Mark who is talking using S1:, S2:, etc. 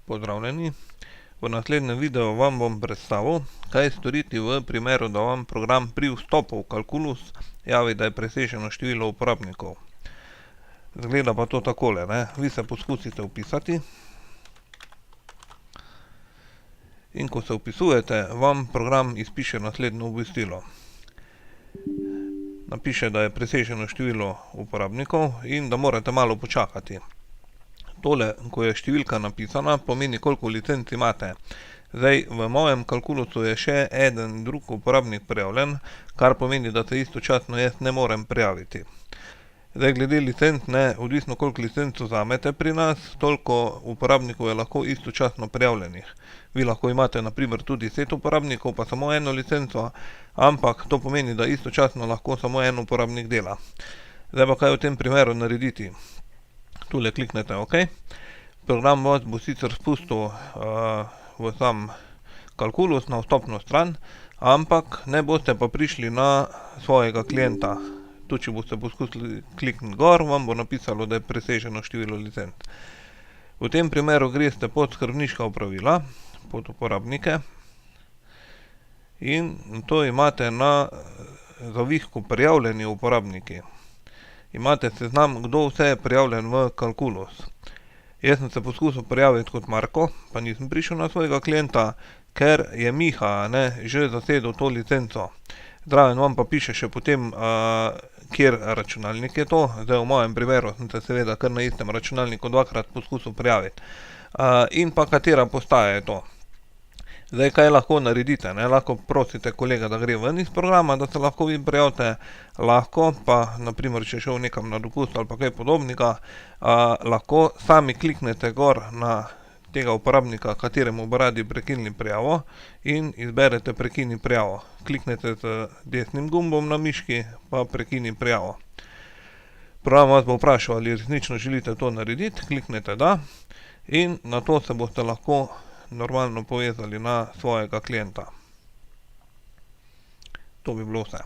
S1: Pozdravljeni. V naslednjem videu vam bom predstavil, kaj storiti v primeru, da vam program pri vstopu v Calculus javi, da je preseženo število uporabnikov. Izgleda pa to takole, ne. Vi se poskusite vpisati. In ko se vpisujete, vam program izpiše naslednje obvestilo. Napiše, da je preseženo število uporabnikov in da morate malo počakati. Tole, ko je številka napisana, pomeni, koliko licenc imate. Zdaj, v mojem Calculusu je še eden drug uporabnik prijavljen, kar pomeni, da se istočasno jaz ne morem prijaviti. Zdaj, glede licenc, ne, odvisno koliko licenc vzamete pri nas, toliko uporabnikov je lahko istočasno prijavljenih. Vi lahko imate na primer tudi 10 uporabnikov, pa samo eno licenco, ampak to pomeni, da istočasno lahko samo en uporabnik dela. Zdaj pa kaj v tem primeru narediti? Tule kliknete OK. Program vas bo sicer spustil v sam Calculus, na vstopno stran, ampak ne boste pa prišli na svojega klienta. Tu, če boste poskusili klikniti gor, vam bo napisalo, da je preseženo število licenc. V tem primeru greste pod skrbniška opravila, pod uporabnike in to imate na zavihku prijavljeni uporabniki. Imate seznam, kdo vse je prijavljen v Calculus. Jaz sem se poskusil prijaviti kot Marko, pa nisem prišel na svojega klienta, ker je Miha, že zasedel to licenco. Zraven vam pa piše še potem, kjer računalnik je to. Zdaj, v mojem primeru sem se seveda kar na istem računalniku dvakrat poskusil prijaviti. In pa katera postaja je to. Zdaj, kaj lahko naredite, ne? Lahko prosite kolega, da gre ven iz programa, da se lahko vi prijavite, lahko pa, na primer, če je šel nekam na dopust ali pa kaj podobnega, lahko sami kliknete gor na tega uporabnika, kateremu bi radi prekinili prijavo in izberete prekini prijavo. Kliknete z desnim gumbom na miški, pa prekini prijavo. Program vas bo vprašal, ali resnično želite to narediti, kliknete da in nato se boste lahko normalno povezali na svojega klienta. To bi bilo vse.